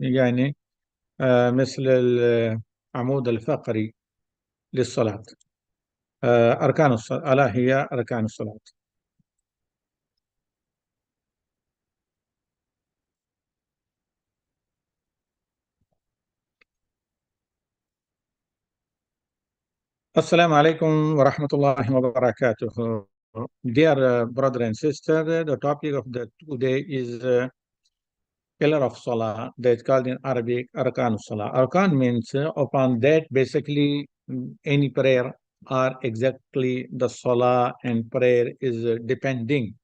يعني مثل العمود الفقري للصلاة. أركان الصلاة، ألا هي أركان الصلاة؟ السلام عليكم ورحمة الله وبركاته. Dear brother and sister, the topic of the today is pillar of Salah, that's called in Arabic Arkan Salah. Arkan means upon that basically any prayer or exactly the Salah and prayer is depending.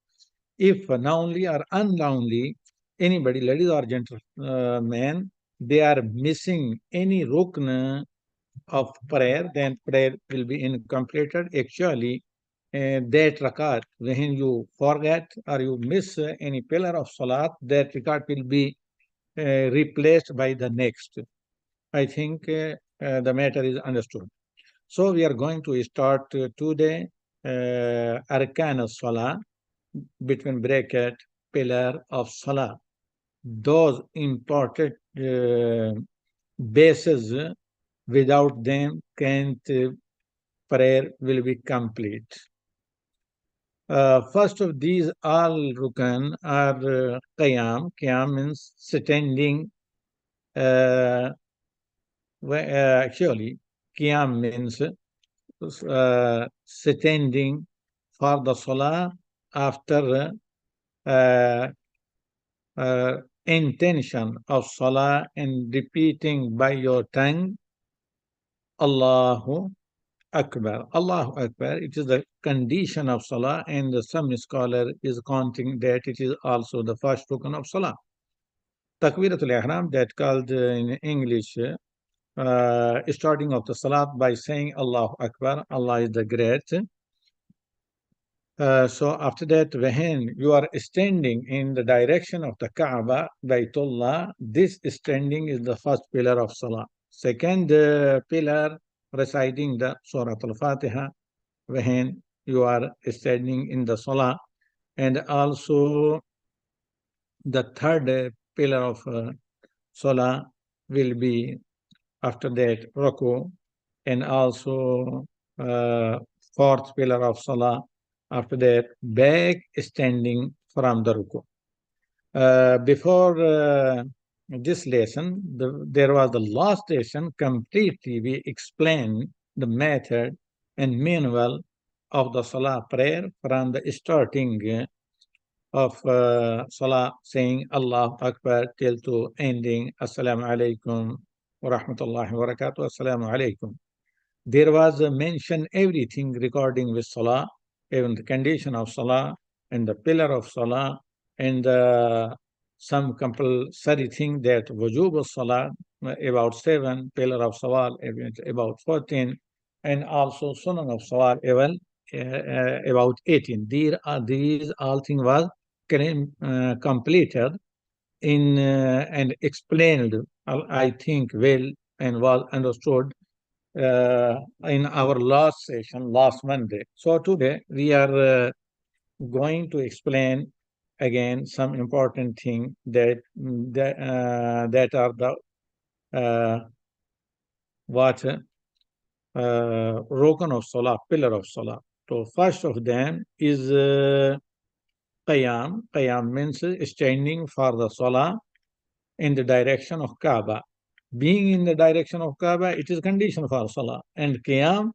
If nownly or unnownly, anybody, ladies or gentlemen, they are missing any rukn of prayer, then prayer will be incompleted. Actually, that rakat, when you forget or you miss any pillar of salat, that rakat will be replaced by the next. I think the matter is understood. So we are going to start today arkan of salah, between bracket, pillar of salah. Those important bases, without them can't prayer will be complete. First of these all rukan are qiyam. Qiyam means standing. Actually, qiyam means standing for the salah after uh, intention of salah and repeating by your tongue Allahu Akbar. Allahu Akbar. It is the condition of salah, and some scholar is counting that it is also the first rukun of salah. Takbiratul ihram, that called in English starting of the salat by saying Allahu Akbar. Allah is the great. So after that, when you are standing in the direction of the Kaaba, Baytullah, this standing is the first pillar of Salah. Second pillar, reciting the Surah Al-Fatiha when you are standing in the Salah. And also the third pillar of Salah will be after that Ruku, and also fourth pillar of Salah after that back standing from the Ruku. Before this lesson, there was the last lesson. Completely we explained the method and manual of the Salah prayer from the starting of Salah, saying Allah Akbar till to ending Assalamu alaikum wa rahmatullahi wa barakatuh. Assalamu alaikum. There was a mention everything regarding with Salah, even the condition of Salah and the pillar of Salah, and some compulsory thing that wujub of Salah about 7, pillar of Salah about 14, and also sunan of Salah about 18. These all things was completed in and explained, I think, well, and was understood in our last session, last Monday. So today we are going to explain again some important thing that are the what rukun of salah, pillar of salah. So first of them is qiyam. Qiyam means standing for the salah in the direction of Kaaba. Being in the direction of Kaaba, it is condition for salah. And qiyam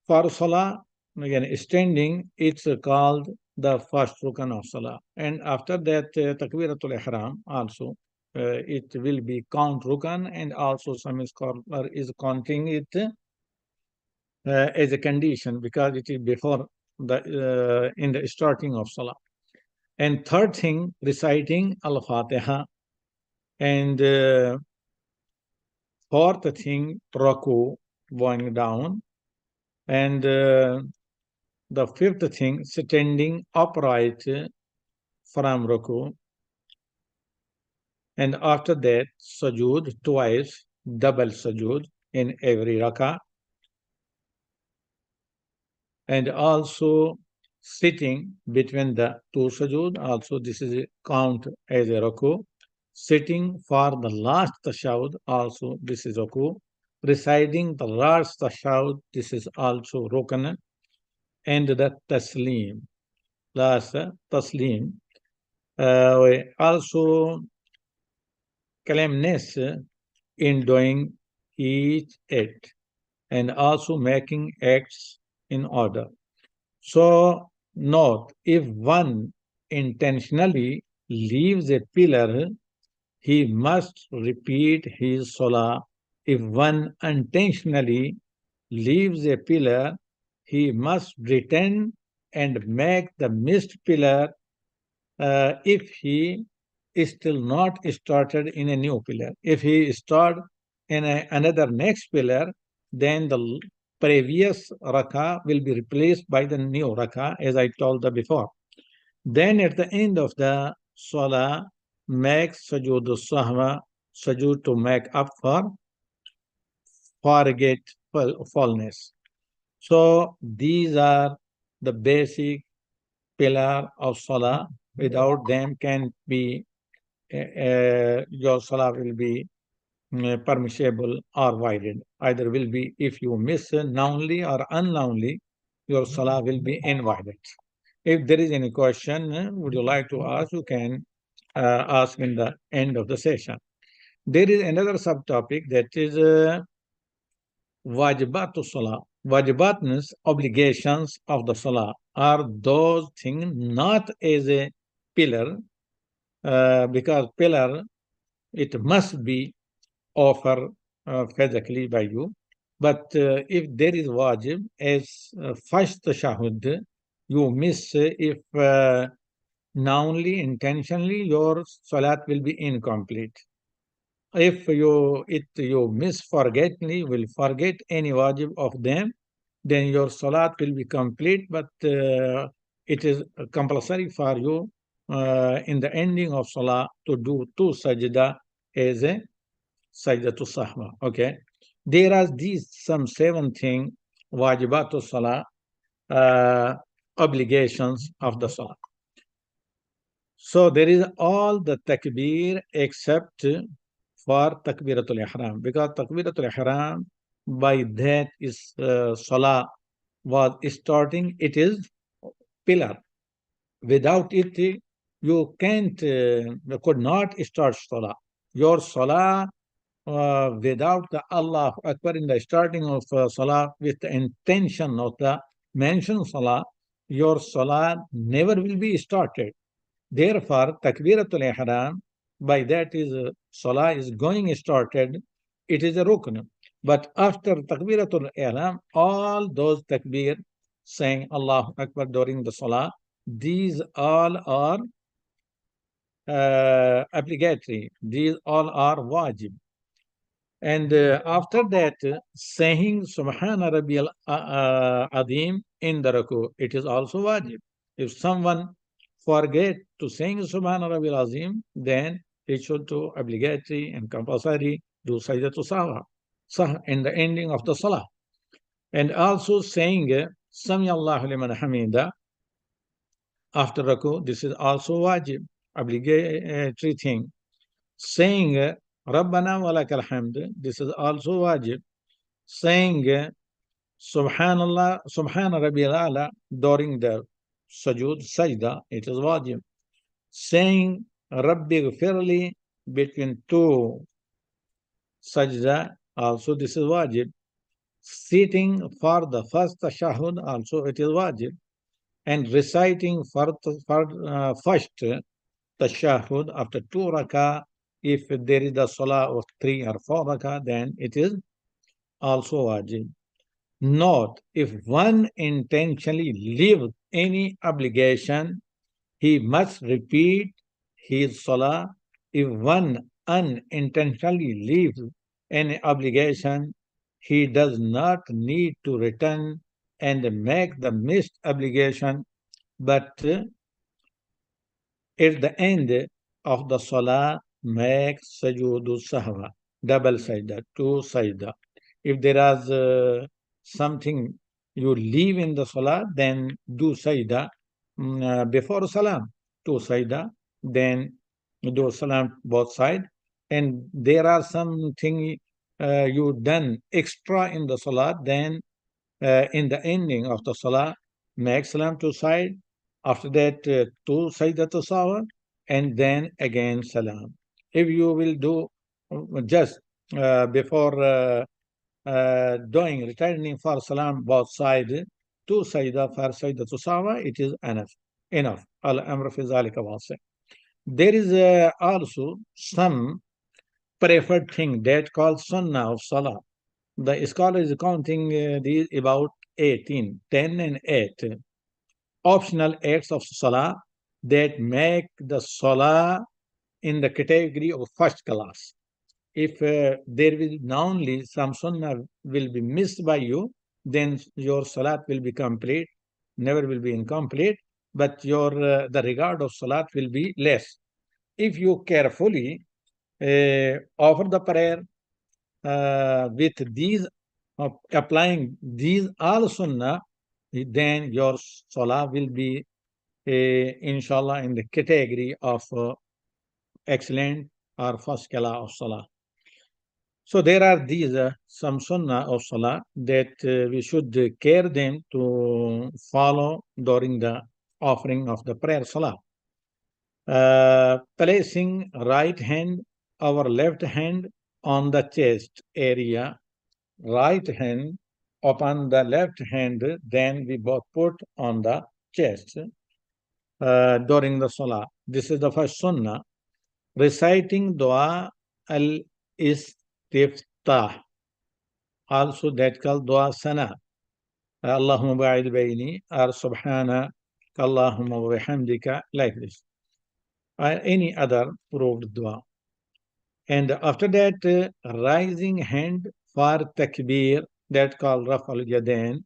for salah, again standing, it's called the first rukun of salah. And after that, takbiratul ihram also, it will be count rukun, and also some scholar is counting it as a condition because it is before the in the starting of salah. And third thing, reciting al-Fatiha. And fourth thing, ruku, going down. And the fifth thing, standing upright from ruku. And after that, sujood twice, double sujood in every rakah. And also sitting between the two sujood, also this is count as a ruku. Sitting for the last tashahud, also this is ruku. Reciting the last tashahud, this is also rukn. And the taslim, last taslim. Also calmness in doing each act and also making acts in order. So, note if one intentionally leaves a pillar, he must repeat his salah. If one unintentionally leaves a pillar, he must return and make the missed pillar if he is still not started in a new pillar. If he start in another next pillar, then the previous raka will be replaced by the new raka, as I told the before. Then at the end of the salah, make sujood sahwa, sujood to make up for forgetfulness. So these are the basic pillar of salah. Without them can be your salah will be permissible or voided. Either will be if you miss knowingly or unknowingly, your salah will be invalid. If there is any question, would you like to ask? You can ask in the end of the session. There is another subtopic that is wajibat salah. Wajibat means obligations of the salah are those things not as a pillar, because pillar it must be offered physically by you. But if there is wajib, as first tashahud, you miss if knowingly, intentionally, your salat will be incomplete. If you miss forgetfully, will forget any wajib of them, then your salat will be complete, but it is compulsory for you in the ending of salah to do two sajda as a sajda to sahwa. Okay. There are these some 7 things, wajibatu salah, obligations of the salah. So there is all the takbir except for takbiratul ihram, because takbiratul ihram, by that is salah was starting, it is pillar. Without it, you could not start salah. Your salah without the Allah Akbar in the starting of salah with the intention of the mentioned salah, your salah never will be started. Therefore, takbiratul ihram, by that is salah is going started, it is a rukn. But after takbiratul ihram, all those takbir saying Allah Akbar during the salah, these all are obligatory. These all are wajib. And after that, saying Subhana Rabbiyal Azim in the ruku, it is also wajib. If someone forget to sing Subhana Rabbiyal Azim, then he should do obligatory and compulsory do Sajdatu Sahwa in the ending of the Salah. And also saying Sami Allahu liman hamida after ruku, this is also wajib, obligatory thing. Saying Rabbana wa lakal hamd, this is also wajib. Saying Subhanallah, Subhana Rabbil Ala during the sujood, sajda, it is wajib. Saying Rabbi Gfirli between two sajda, also this is wajib. Sitting for the first tashahud, also it is wajib. And reciting for first tashahud after 2 rakah, if there is a salah of 3 or 4 rakah, then it is also wajib. Note, if one intentionally leaves any obligation, he must repeat his salah. If one unintentionally leaves any obligation, he does not need to return and make the missed obligation, but at the end of the salah, make sujood sahwa, double sajda, 2 sajda. If there is something you leave in the salah, then do sajda before salam, 2 sajda, then do salam both side, and there are something you done extra in the salah, then in the ending of the salah, make salam to side. After that, two sajdat sawa, and then again salam. If you will do just before doing returning for salam both side, two sajda for sajdat sawa, it is enough. Enough. Al amr fi zalika wasi'. There is also some preferred thing that called sunnah of salah. The scholar is counting these about 18, 10 and 8 optional acts of salah that make the salah in the category of first class. If there will only some sunnah will be missed by you, then your salat will be complete, never will be incomplete, but your the regard of salat will be less. If you carefully offer the prayer with these, applying these all sunnah, then your salah will be, inshallah, in the category of excellent or first kala of salah. So there are these some sunnah of salah that we should care them to follow during the offering of the prayer salah. Placing right hand or left hand on the chest area, right hand upon the left hand, then we both put on the chest during the salah. This is the first sunnah. Reciting dua al-istiftah, also that called dua sana. Allahumma ba'id bayni or subhana Allahumma wa bihamdika, like this. Or any other proved dua. And after that, rising hand for takbir, that called raf al-yadain,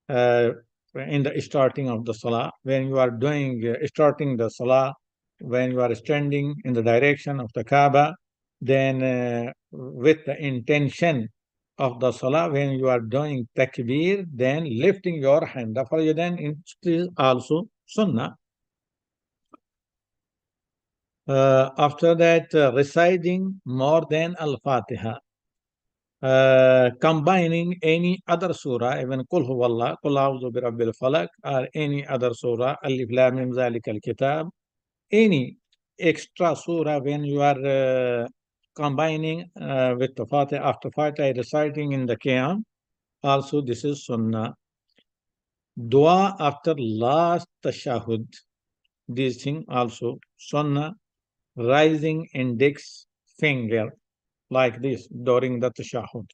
in the starting of the salah. When you are doing, starting the salah, when you are standing in the direction of the Kaaba, then with the intention of the salah, when you are doing takbir, then lifting your hand, raf al-yadain, it is also sunnah. After that, reciting more than Al-Fatiha, combining any other surah, even Qul Huwallah, Qul A'udhu bi Rabbil Falaq, or any other surah, Alif Lam Mim Zalika Al-Kitab, any extra surah when you are combining with the Fatiha, after Fatiha reciting in the Qiyam, also this is sunnah. Dua after last tashahud, this thing also sunnah. Rising index finger like this during the tashahud.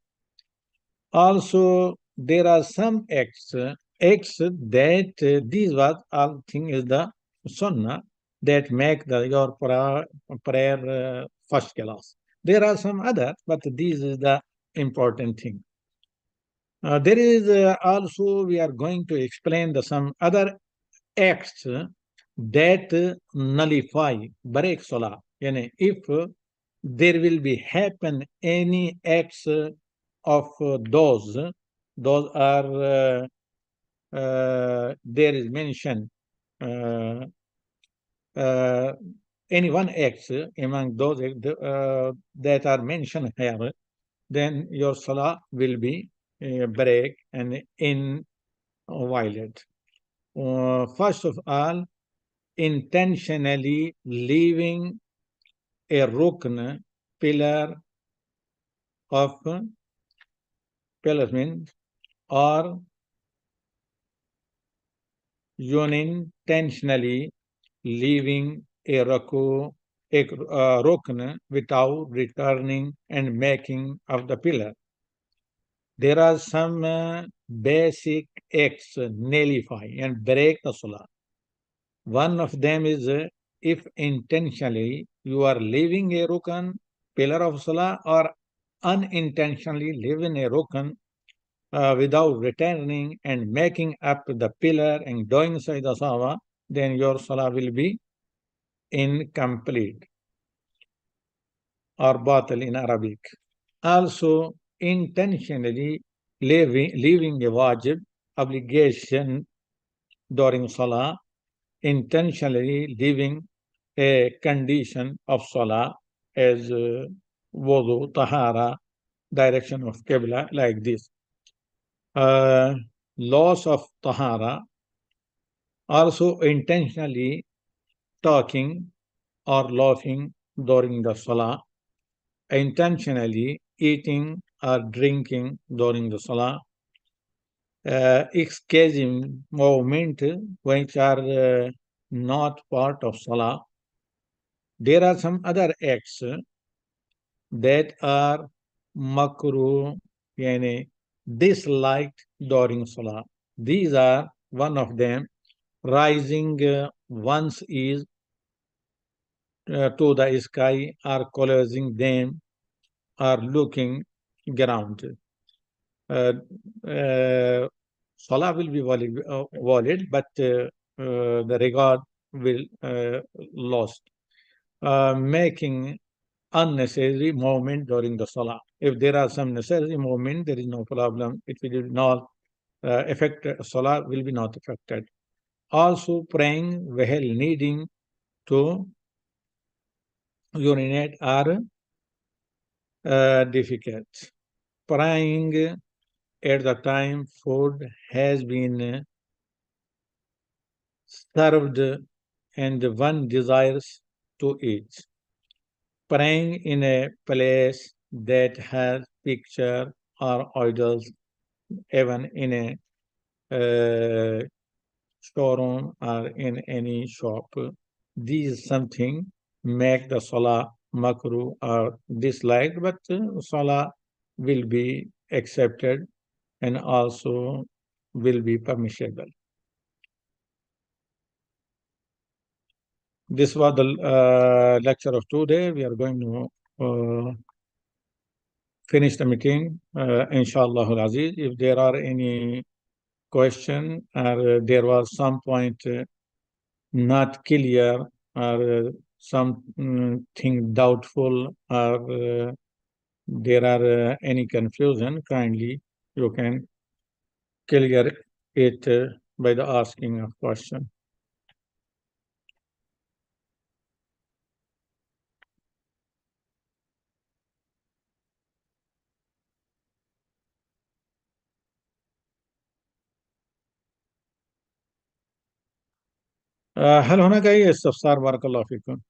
Also, there are some acts that these was all thing is the sunnah that make your prayer first class. There are some other, but this is the important thing. There is also we are going to explain some other acts that nullify break salah. If there will be happen any acts of those are there is mentioned any one acts among those that are mentioned here, then your salah will be break and inviolate. First of all, intentionally leaving a rukn, pillar of pillars means, or unintentionally leaving a rukn without returning and making of the pillar. There are some basic acts nullify and break the salah. One of them is if intentionally you are leaving a rukn, pillar of salah, or unintentionally leaving a rukn without returning and making up the pillar and doing sajda sawa, then your salah will be incomplete or batil in Arabic. Also, intentionally leaving a wajib obligation during salah, intentionally leaving a condition of salah as wudu, tahara, direction of qibla, like this. Loss of tahara, also intentionally talking or laughing during the salah, intentionally eating or drinking during the salah, excusing movement which are not part of salah. There are some other acts that are makruh, yani disliked during salah. These are one of them. Rising once is to the sky, or closing them, or looking ground. Uh, Salah will be valid, but the regard will lost. Making unnecessary movement during the Salah. If there are some necessary movement, there is no problem. It will not affect Salah, will be not affected. Also praying while needing to urinate are difficult. Praying at the time food has been served and one desires to eat. Praying in a place that has picture or idols, even in a showroom or in any shop. These something make the salah makruh or disliked, but salah will be accepted and also will be permissible. This was the lecture of today. We are going to finish the meeting, inshallah al-aziz. If there are any question or there was some point not clear or something doubtful or there are any confusion, kindly you can clear it by the asking of question. هل هناك أي استفسار؟ بارك الله فيكم.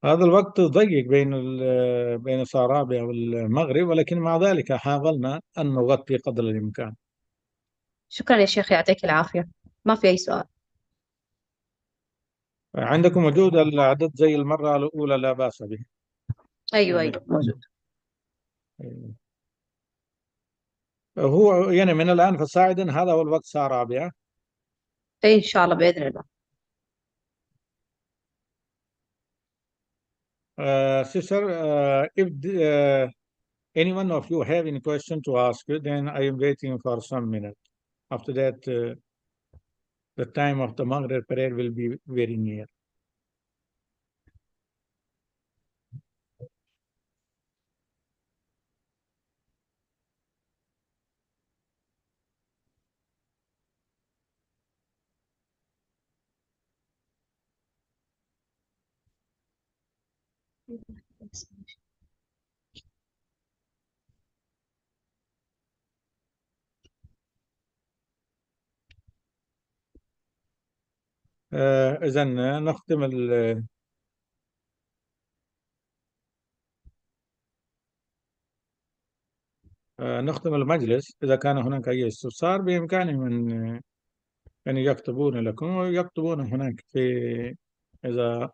هذا الوقت ضيق بين الساعة الرابعة والمغرب، ولكن مع ذلك حاولنا أن نغطي قدر الإمكان. شكرا يا شيخ، يعطيك العافية. ما في أي سؤال. عندكم وجود العدد زي المرة الأولى لا بأس به. أيوة موجود. هو يعني من الآن فصاعدا هذا هو الوقت الساعة الرابعة. إن شاء الله بإذن الله. Sister, if any one of you have any question to ask, then I am waiting for some minute. After that, the time of the Maghrib prayer will be very near. إذا نختم المجلس. إذا كان هناك أي استفسار بإمكانهم أن يكتبون لكم ويكتبون هناك إذا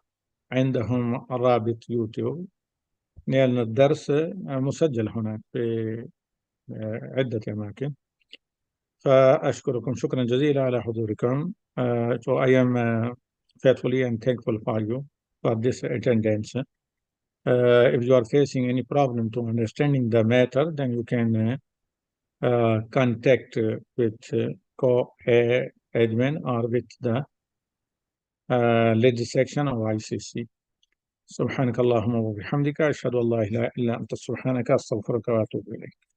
عندهم رابط يوتيوب، لأن الدرس مسجل هناك في عدة أماكن. فأشكركم شكرا جزيلا على حضوركم. So I am faithfully and thankful for you for this attendance. If you are facing any problem to understanding the matter, then you can contact with co-admin or with the ladies section of ICC. سبحانك اللهم وبحمدك أشهد أن لا إله إلا أنت سبحانك أستغفرك وأتوب إليك.